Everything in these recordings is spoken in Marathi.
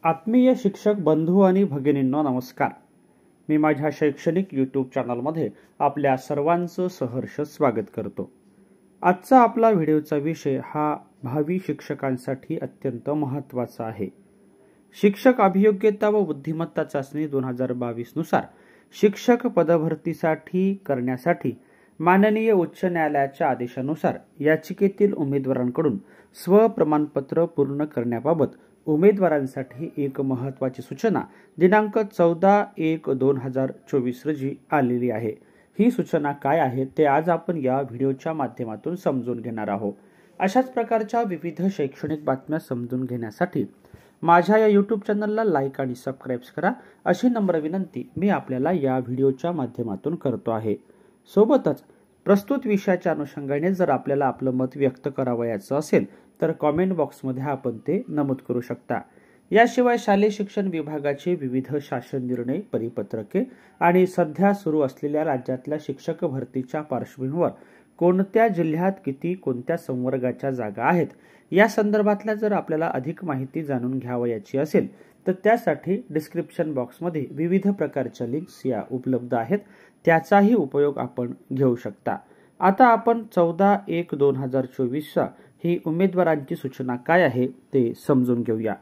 आत्मीय शिक्षक बंधू आणि भगिनींनो नमस्कार. मी माझ्या शैक्षणिक यूट्यूब चॅनलमध्ये आपल्या सर्वांचं सहर्ष स्वागत करतो. आजचा आपला व्हिडिओचा विषय हा भावी शिक्षकांसाठी अत्यंत महत्त्वाचा आहे. शिक्षक अभियोग्यता व बुद्धिमत्ता चाचणी 2022 नुसार शिक्षक पदभरतीसाठी करण्यासाठी माननीय उच्च न्यायालयाच्या आदेशानुसार याचिकेतील उमेदवारांकडून स्वप्रमाणपत्र पूर्ण करण्याबाबत उमेदवारांसाठी एक महत्त्वाची सूचना दिनांक 14/1/2024 रोजी आलेली आहे. ही सूचना काय आहे ते आज आपण या व्हिडिओच्या माध्यमातून समजून घेणार आहोत. अशाच प्रकारच्या विविध शैक्षणिक बातम्या समजून घेण्यासाठी माझ्या या यूट्यूब चॅनलला लाईक आणि सबस्क्राईब करा अशी नम्र विनंती मी आपल्याला या व्हिडिओच्या माध्यमातून करतो आहे. सोबतच प्रस्तुत विषयाच्या अनुषंगाने जर आपल्याला आपलं मत व्यक्त करावयाचं असेल तर कॉमेंट बॉक्समध्ये आपण ते नमूद करू शकता. याशिवाय शालेय शिक्षण विभागाचे विविध शासन निर्णय, परिपत्रके आणि सध्या सुरू असलेल्या राज्यातल्या शिक्षक भरतीच्या पार्श्वभूमीवर कोणत्या जिल्ह्यात किती कोणत्या संवर्गाच्या जागा आहेत या संदर्भातल्या जर आपल्याला अधिक माहिती जाणून घ्यावयाची असेल तर त्यासाठी डिस्क्रिप्शन बॉक्समध्ये विविध प्रकारच्या लिंक्स या उपलब्ध आहेत. त्याचाही उपयोग आपण घेऊ शकता. आता आपण 14/1/2024 ही उमेदवारांची सूचना काय आहे ते समजून घेऊया.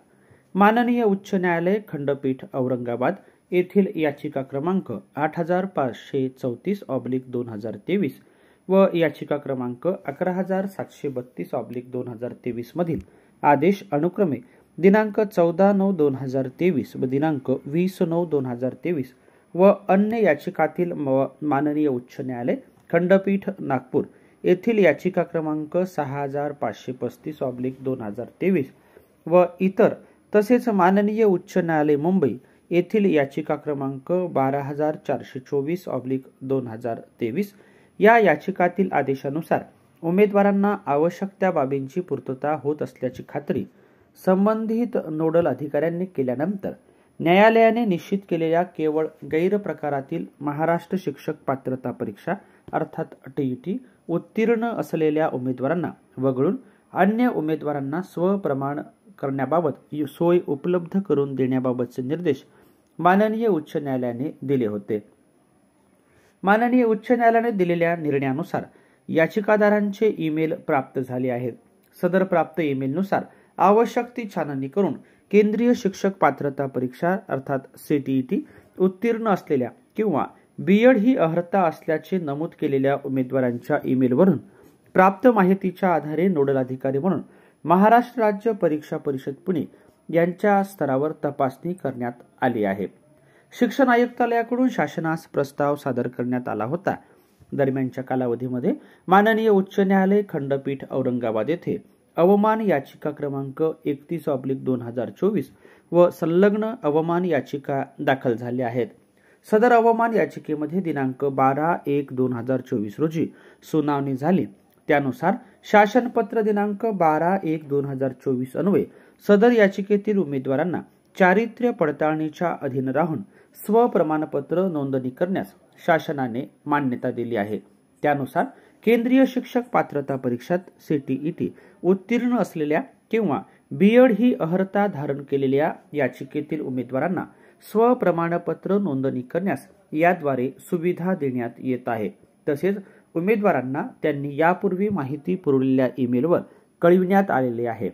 माननीय उच्च न्यायालय खंडपीठ औरंगाबाद येथील याचिका क्रमांक 8534/2023 व याचिका क्रमांक 11732/2023 मधील आदेश अनुक्रमे दिनांक 14/9/2023 व दिनांक 20/9/2023 व अन्य याचिकातील माननीय उच्च न्यायालय खंडपीठ नागपूर येथील याचिका क्रमांक 6535/2023 व इतर तसेच माननीय उच्च न्यायालय मुंबई येथील याचिका क्रमांक 12424/2023 या याचिकातील आदेशानुसार उमेदवारांना आवश्यक त्या बाबींची पूर्तता होत असल्याची खात्री संबंधित नोडल अधिकाऱ्यांनी केल्यानंतर न्यायालयाने निश्चित केलेल्या केवळ गैरप्रकारातील महाराष्ट्र शिक्षक पात्रता परीक्षा अर्थात TET उत्तीर्ण असलेल्या उमेदवारांना वगळून अन्य उमेदवारांना स्वप्रमाण करण्याबाबत सोय उपलब्ध करून देण्याबाबतचे निर्देश माननीय उच्च न्यायालयाने दिले होते. माननीय उच्च न्यायालयाने दिलेल्या निर्णयानुसार याचिकादारांचे ईमेल प्राप्त झाले आहेत. सदर प्राप्त ईमेलनुसार आवश्यक ती छाननी करून केंद्रीय शिक्षक पात्रता परीक्षा अर्थात CTET उत्तीर्ण असलेल्या किंवा B.Ed ही अर्हता असल्याचे नमूद केलेल्या उमेदवारांच्या ईमेलवरून प्राप्त माहितीच्या आधारे नोडल अधिकारी म्हणून महाराष्ट्र राज्य परीक्षा परिषद पुणे यांच्या स्तरावर तपासणी करण्यात आली आहे. शिक्षण आयुक्तालयाकडून शासनास प्रस्ताव सादर करण्यात आला होता. दरम्यानच्या कालावधीमध्ये माननीय उच्च न्यायालय खंडपीठ औरंगाबाद येथे अवमान याचिका क्रमांक 31/2024 व संलग्न अवमान याचिका दाखल झाल्या आहेत. सदर अवमान याचिकेमध्ये दिनांक 12/1/2024 रोजी सुनावणी झाली. त्यानुसार शासनपत्र दिनांक 12/1/2024 अन्वये सदर याचिकेतील उमेदवारांना चारित्र्य पडताळणीच्या अधीन राहून स्वप्रमाणपत्र नोंदणी करण्यास शासनाने मान्यता दिली आहे. त्यानुसार केंद्रीय शिक्षक पात्रता परीक्षेत CTET उत्तीर्ण असलेल्या किंवा B.Ed ही अर्हता धारण केलेल्या याचिकेतील उमेदवारांना स्वप्रमाणपत्र नोंदणी करण्यास याद्वारे सुविधा देण्यात येत आहे. तसेच उमेदवारांना त्यांनी यापूर्वी माहिती पुरवलेल्या ईमेलवर कळविण्यात आलेले आहे.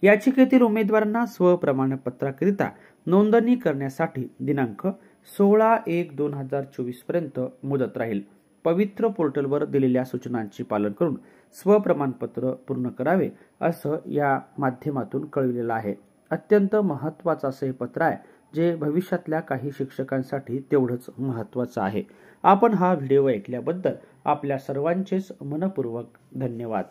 याचिकेतील उमेदवारांना स्वप्रमाणपत्राकरिता नोंदणी करण्यासाठी दिनांक 16/1/2024 पर्यंत मुदत राहील. पवित्र पोर्टलवर दिलेल्या सूचनांचे पालन करून स्वप्रमाणपत्र पूर्ण करावे असं या माध्यमातून कळविलेलं आहे. अत्यंत महत्त्वाचं असं हे पत्र आहे जे भविष्यातल्या काही शिक्षकांसाठी तेवढंच महत्त्वाचं आहे. आपण हा व्हिडिओ ऐकल्याबद्दल आपल्या सर्वांचेच मनपूर्वक धन्यवाद.